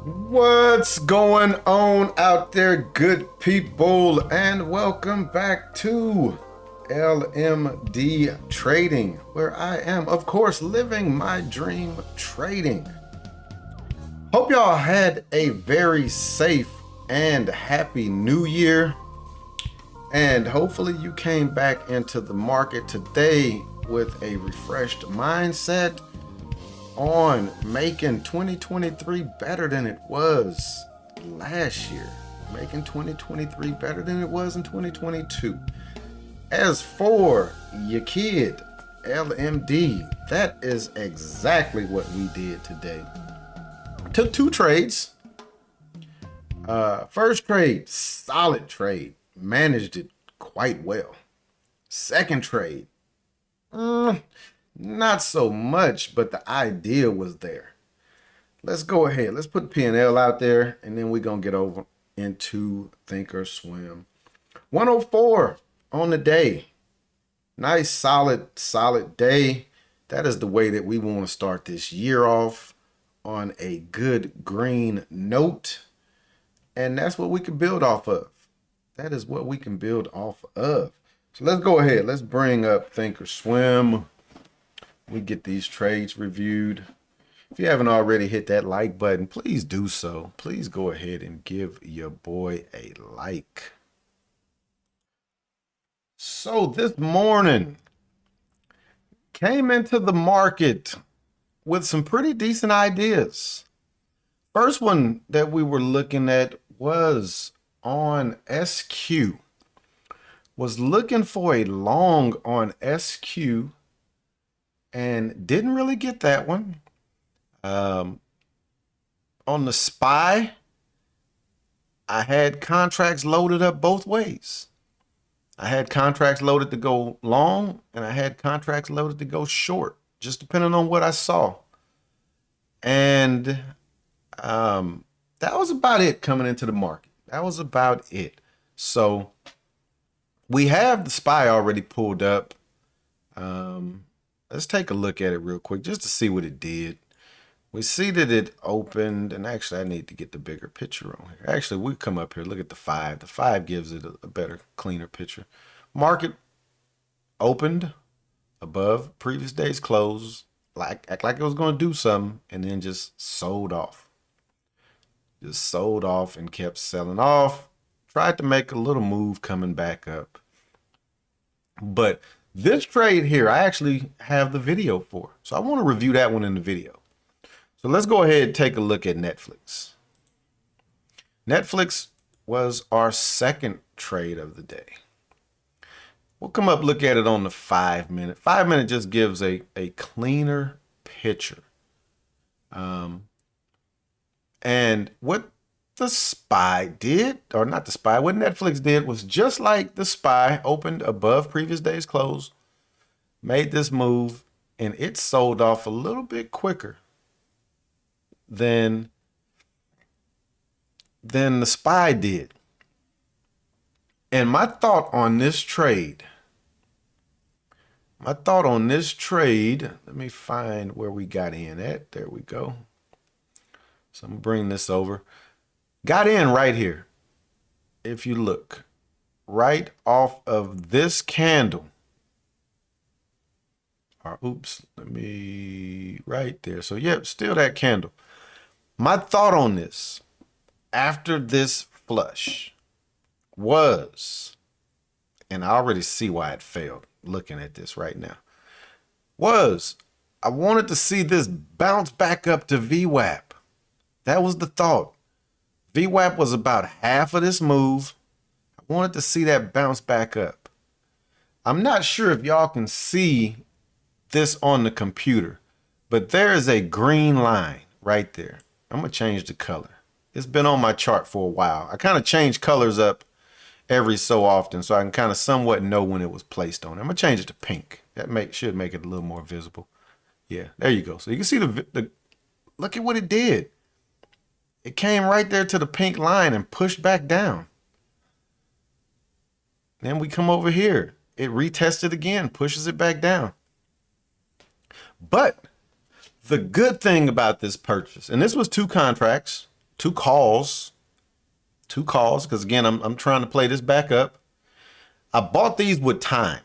What's going on out there, good people, and welcome back to LMD Trading, where I am, of course, living my dream trading. Hope y'all had a very safe and happy new year, and hopefully you came back into the market today with a refreshed mindset on making 2023 better than it was last year, making 2023 better than it was in 2022. As for your kid, LMD, that is exactly what we did today. Took two trades. First trade, solid trade, managed it quite well. Second trade, not so much, but the idea was there. Let's go ahead. Let's put P&L out there, and then we're going to get over into ThinkorSwim. 104 on the day. Nice, solid day. That is the way that we want to start this year off, on a good green note. And that's what we can build off of. That is what we can build off of. So let's go ahead. Let's bring up ThinkorSwim. We get these trades reviewed. If you haven't already hit that like button, please do so. Please go ahead and give your boy a like. So this morning, came into the market with some pretty decent ideas. First one that we were looking at was on SQ. Was looking for a long on SQ and didn't really get that one. On the SPY, I had contracts loaded up both ways. I had contracts loaded to go long, and I had contracts loaded to go short, just depending on what I saw. And that was about it coming into the market. That was about it. So we have the SPY already pulled up. Let's take a look at it real quick just to see what it did. We see that it opened, and actually I need to get the bigger picture on here. Actually, we come up here, look at the 5. The 5 gives it a better, cleaner picture. Market opened above previous day's close, act like it was going to do something, and then just sold off. Just sold off and kept selling off. Tried to make a little move coming back up. But this trade here, I actually have the video for. So I want to review that one in the video. So let's go ahead and take a look at Netflix. Netflix was our second trade of the day. We'll come up, look at it on the 5 minute. 5 minute just gives a cleaner picture. And what the SPY did, or not the SPY, what Netflix did was just like the SPY, opened above previous day's close, made this move, and it sold off a little bit quicker than the SPY did. And my thought on this trade, let me find where we got in at. There we go. So I'm gonna bring this over. Got in right here. If you look right off of this candle, or oops, right there. So yeah, still that candle. My thought on this after this flush was, and I already see why it failed looking at this right now, was I wanted to see this bounce back up to VWAP. That was the thought. VWAP was about half of this move. I wanted to see that bounce back up. I'm not sure if y'all can see this on the computer, but there is a green line right there. I'm going to change the color. It's been on my chart for a while. I kind of change colors up every so often so I can kind of somewhat know when it was placed on. I'm going to change it to pink. That should make it a little more visible. Yeah, there you go. So you can see the look at what it did. It came right there to the pink line and pushed back down. Then we come over here. It retested again, pushes it back down. But the good thing about this purchase, and this was 2 contracts, two calls, because again, I'm trying to play this back up. I bought these with time,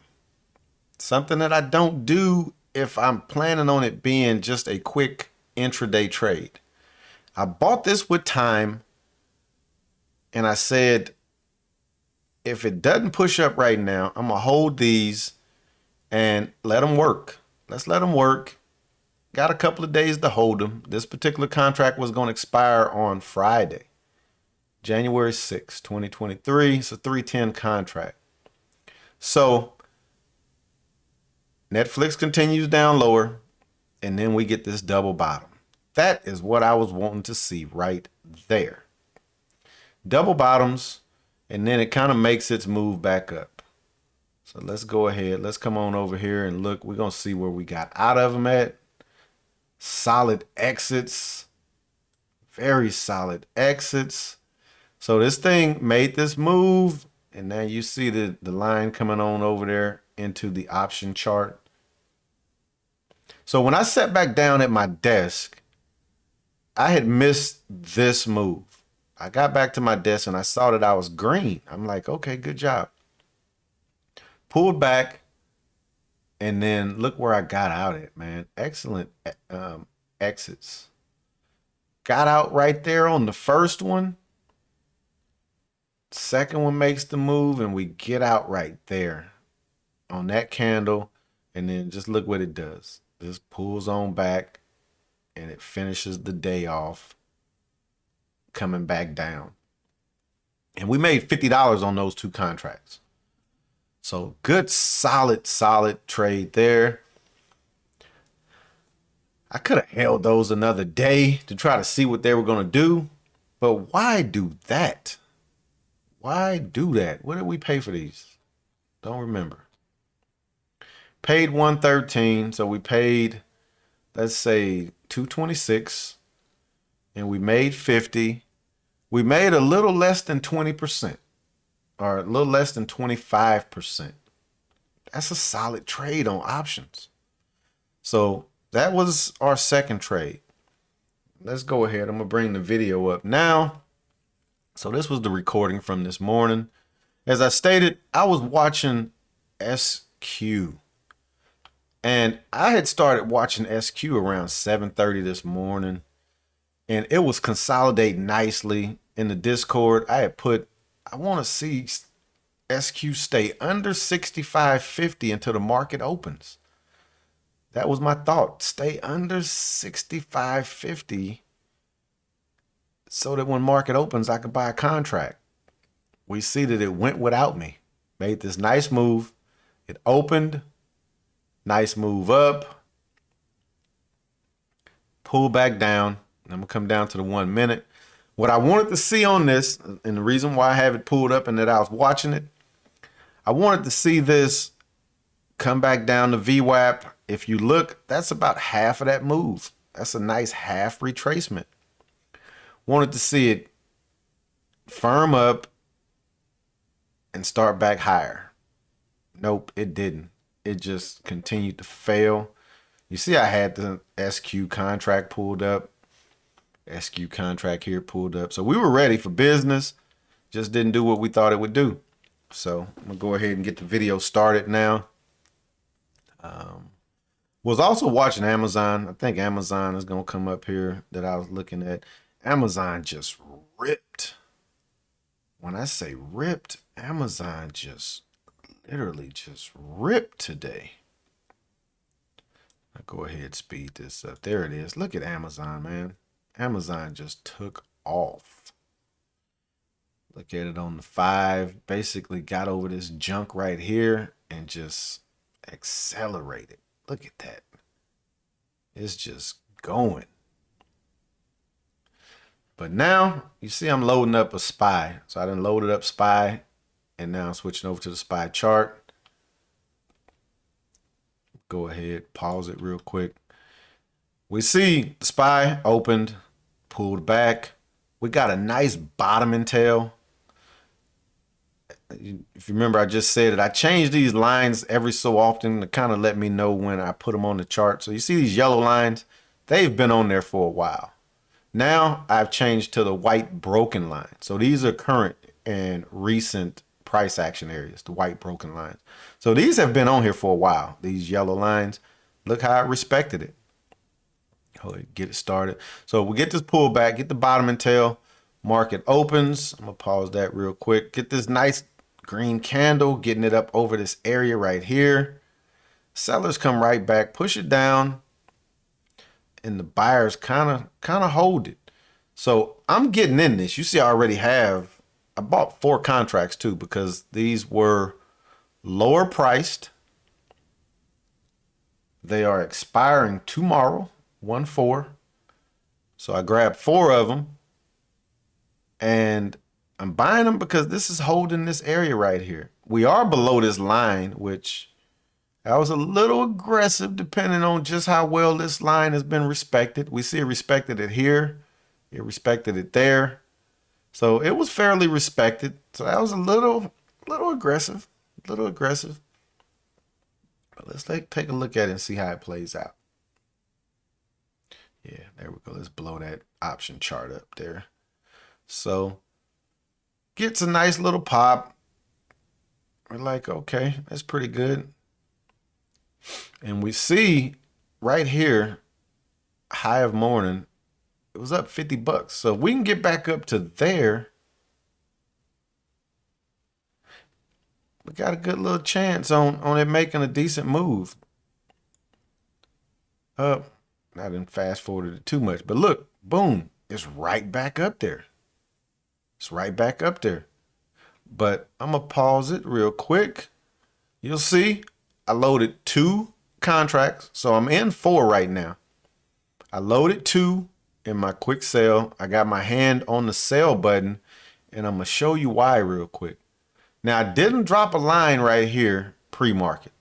something that I don't do if I'm planning on it being just a quick intraday trade. I bought this with time, and I said, if it doesn't push up right now, I'm gonna hold these and let them work. Let's let them work. Got a couple of days to hold them. This particular contract was going to expire on Friday, January 6, 2023. It's a 310 contract. So Netflix continues down lower, and then we get this double bottom. That is what I was wanting to see right there. Double bottoms, and then it kind of makes its move back up. So let's go ahead. Let's come on over here and look. We're going to see where we got out of them at. Solid exits. Very solid exits. So this thing made this move, and now you see the line coming on over there into the option chart. So when I sat back down at my desk, I had missed this move. I got back to my desk and I saw that I was green. I'm like, okay, good job. Pulled back, and then look where I got out at, man. Excellent exits. Got out right there on the first one. Second one makes the move, and we get out right there on that candle. And then just look what it does. Just pulls on back, and it finishes the day off coming back down. And we made $50 on those two contracts. So good, solid trade there. I could have held those another day to try to see what they were going to do. But why do that? Why do that? What did we pay for these? Don't remember. Paid 113. So we paid, let's say, 226. And we made 50. We made a little less than 20%. Or a little less than 25%. That's a solid trade on options. So that was our second trade. Let's go ahead. I'm going to bring the video up now. So this was the recording from this morning. As I stated, I was watching SQ. And I had started watching SQ around 7:30 this morning. And it was consolidating nicely in the Discord. I had put, I want to see SQ stay under 65.50 until the market opens. That was my thought. Stay under 65.50 so that when market opens, I could buy a contract. We see that it went without me. Made this nice move. It opened. Nice move up. Pull back down. I'm going to come down to the 1 minute. What I wanted to see on this, and the reason why I have it pulled up and that I was watching it, I wanted to see this come back down to VWAP. If you look, that's about half of that move. That's a nice half retracement. Wanted to see it firm up and start back higher. Nope, it didn't. It just continued to fail. You see, I had the SQ contract pulled up. SQ contract here pulled up. So we were ready for business. Just didn't do what we thought it would do. So I'm going to go ahead and get the video started now. Was also watching Amazon. I think Amazon is going to come up here that I was looking at. Amazon just ripped. When I say ripped, Amazon just literally just ripped today. I'll go ahead and speed this up. There it is. Look at Amazon, man. Amazon just took off. Look at it on the 5. Basically got over this junk right here and just accelerated. Look at that. It's just going. But now, you see I'm loading up a SPY. So I done loaded up SPY, and now I'm switching over to the SPY chart. Go ahead, pause it real quick. We see the SPY opened, pulled back. We got a nice bottoming tail. If you remember, I just said it. I change these lines every so often to kind of let me know when I put them on the chart. So you see these yellow lines, they've been on there for a while. Now I've changed to the white broken line. So these are current and recent price action areas, the white broken lines. So these have been on here for a while, these yellow lines. Look how I respected it. Get it started. So we get this pullback, get the bottom and tail, market opens. I'm gonna pause that real quick. Get this nice green candle, getting it up over this area right here. Sellers come right back, push it down, and the buyers kind of hold it. So I'm getting in this. You see, I bought 4 contracts too, because these were lower priced. They are expiring tomorrow, 1/4. So I grabbed 4 of them, and I'm buying them because this is holding this area right here. We are below this line, which I was a little aggressive depending on just how well this line has been respected. We see it respected it here. It respected it there. So it was fairly respected. So that was a little aggressive, But let's take a look at it and see how it plays out. Yeah, there we go. Let's blow that option chart up there. So gets a nice little pop. We're like, okay, that's pretty good. And we see right here, high of morning, it was up 50 bucks. So if we can get back up to there, we got a good little chance on it making a decent move. Up. I didn't fast forward it too much, but look, boom, it's right back up there. It's right back up there. But I'm gonna pause it real quick. You'll see I loaded 2 contracts. So I'm in 4 right now. I loaded 2 in my quick sell. I got my hand on the sell button, and I'm gonna show you why real quick. Now I didn't drop a line right here pre-market.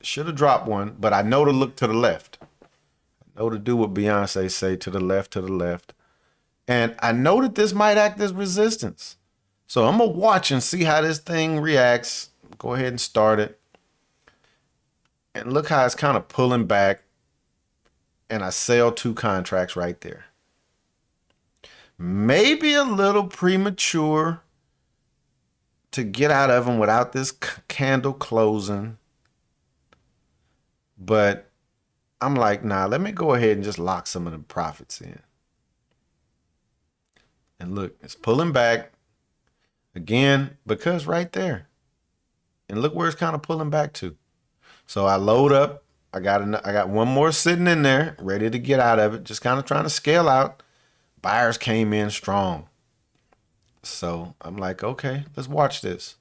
Should have dropped one, but I know to look to the left. I know to do what Beyonce say, to the left, to the left. And I know that this might act as resistance. So I'm gonna watch and see how this thing reacts. Go ahead and start it. And look how it's kind of pulling back. And I sell 2 contracts right there. Maybe a little premature to get out of them without this candle closing. But I'm like, nah, let me go ahead and just lock some of the profits in. And look, it's pulling back again, because right there. And look where it's kind of pulling back to. So I load up. I got one more sitting in there, ready to get out of it. Just kind of trying to scale out. Buyers came in strong. So I'm like, okay, let's watch this.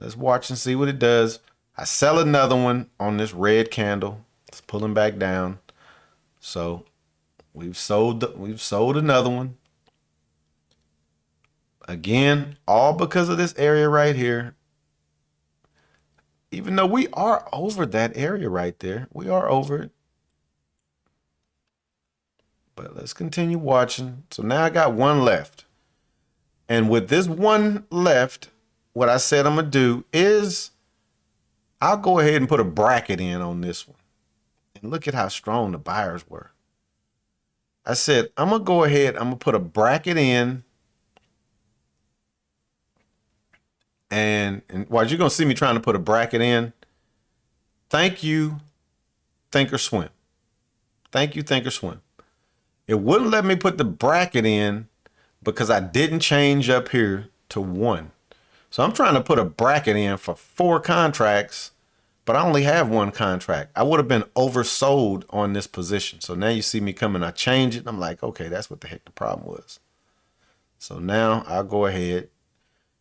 Let's watch and see what it does. I sell another one on this red candle. It's pulling back down. So we've sold another one. Again, all because of this area right here. Even though we are over that area right there, we are over it. But let's continue watching. So now I got 1 left. And with this 1 left, what I said I'm going to do is I'll go ahead and put a bracket in on this one. And look at how strong the buyers were. I said, I'm going to go ahead, I'm going to put a bracket in. And while you're going to see me trying to put a bracket in, thank you, ThinkorSwim. Thank you, ThinkorSwim. It wouldn't let me put the bracket in because I didn't change up here to 1. So I'm trying to put a bracket in for 4 contracts, but I only have 1 contract. I would have been oversold on this position. So now you see me coming, I change it. And I'm like, okay, that's what the heck the problem was. So now I'll go ahead,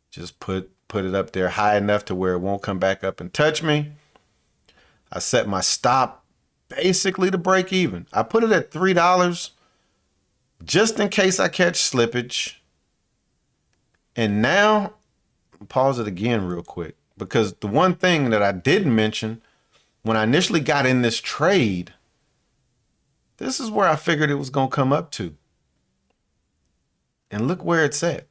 just put it up there high enough to where it won't come back up and touch me. I set my stop basically to break even. I put it at $3 just in case I catch slippage. And now, pause it again real quick, because the one thing that I didn't mention when I initially got in this trade, this is where I figured it was going to come up to. And look where it's at.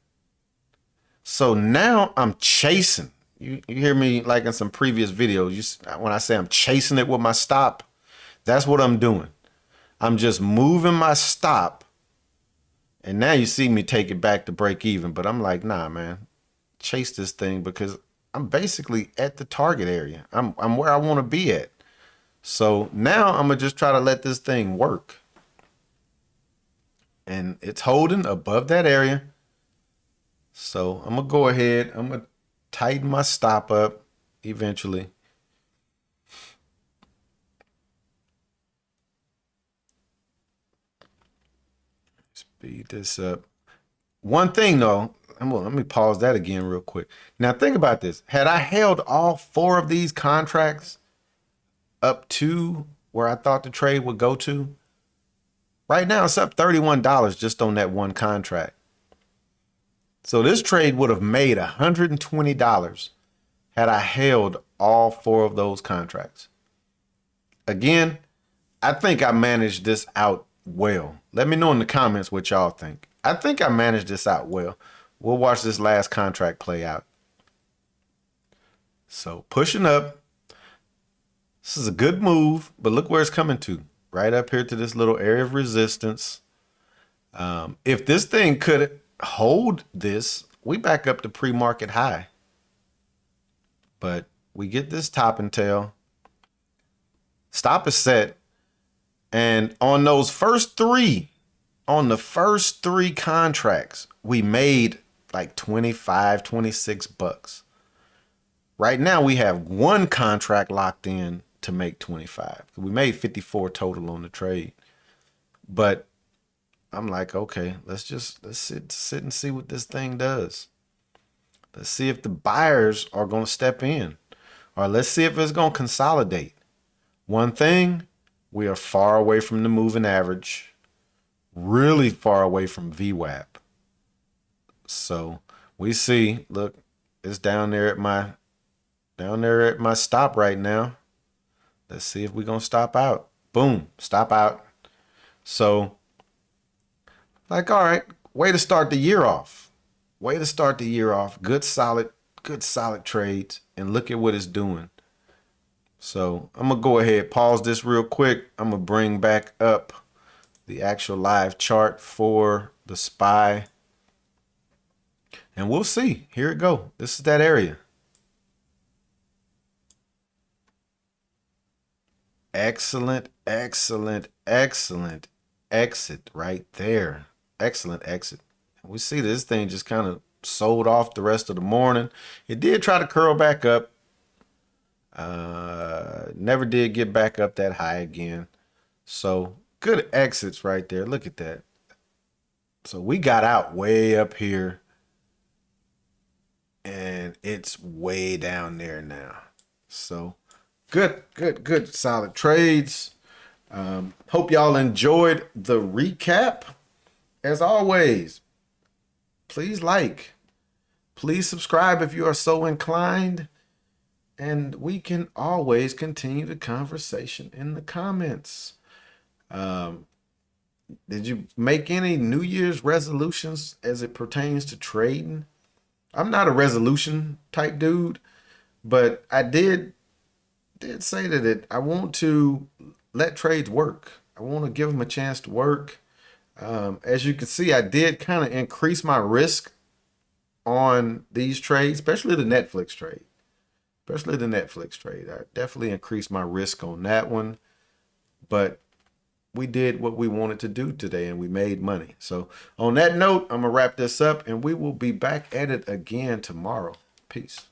So now I'm chasing. You hear me like in some previous videos, when I say I'm chasing it with my stop, that's what I'm doing. I'm just moving my stop. And now you see me take it back to break even. But I'm like, nah, man, chase this thing because I'm basically at the target area. I'm where I want to be at. So now I'm going to just try to let this thing work. And it's holding above that area. So I'm going to go ahead. I'm going to tighten my stop up eventually. Speed this up. One thing though, let me pause that again real quick. Now think about this. Had I held all 4 of these contracts up to where I thought the trade would go to, right now it's up $31 just on that one contract. So this trade would have made $120 had I held all 4 of those contracts. Again, I think I managed this out well. Let me know in the comments what y'all think. I think I managed this out well. We'll watch this last contract play out. So pushing up. This is a good move, but look where it's coming to. Right up here to this little area of resistance. If this thing could hold this, we back up to pre-market high. But we get this top and tail. Stop is set. And on those first 3, on the first 3 contracts, we made like 25, 26 bucks. Right now we have 1 contract locked in to make 25. We made 54 total on the trade. But I'm like, okay, let's sit and see what this thing does. Let's see if the buyers are going to step in, or let's see if it's going to consolidate. One thing, we are far away from the moving average, really far away from VWAP. So we see, look, it's down there at my stop right now. Let's see if we're going to stop out. Boom, stop out. So like, all right, way to start the year off. Way to start the year off. Good solid trades. And look at what it's doing. So I'm going to go ahead, pause this real quick. I'm going to bring back up the actual live chart for the SPY. And we'll see. Here it go. This is that area. Excellent, excellent, excellent exit right there. Excellent exit. We see this thing just kind of sold off the rest of the morning. It did try to curl back up. Never did get back up that high again. So good exits right there. Look at that. So we got out way up here and it's way down there now. So good solid trades. Hope y'all enjoyed the recap. As always, please please subscribe if you are so inclined. And we can always continue the conversation in the comments. Did you make any New Year's resolutions as it pertains to trading? I'm not a resolution type dude, but I did say that I want to let trades work. I want to give them a chance to work. As you can see, I did kind of increase my risk on these trades, especially the Netflix trade. I definitely increased my risk on that one, but we did what we wanted to do today and we made money. So on that note, I'm gonna wrap this up and we will be back at it again tomorrow. Peace.